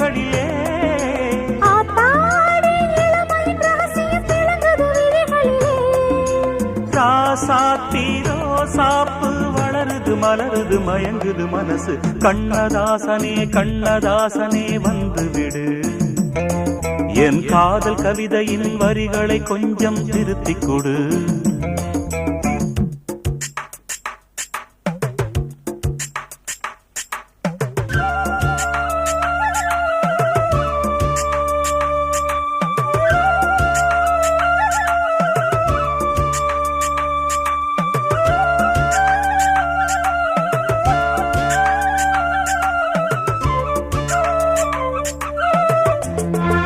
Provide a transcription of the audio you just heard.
விழிகளிலே ராசாத்தீரோ சாப்பு வளருது மலருது மயங்குது மனசு கண்ணதாசனே கண்ணதாசனே வந்து விடு என் காதல் கவிதையின் வரிகளை கொஞ்சம் திருத்திக் கொடு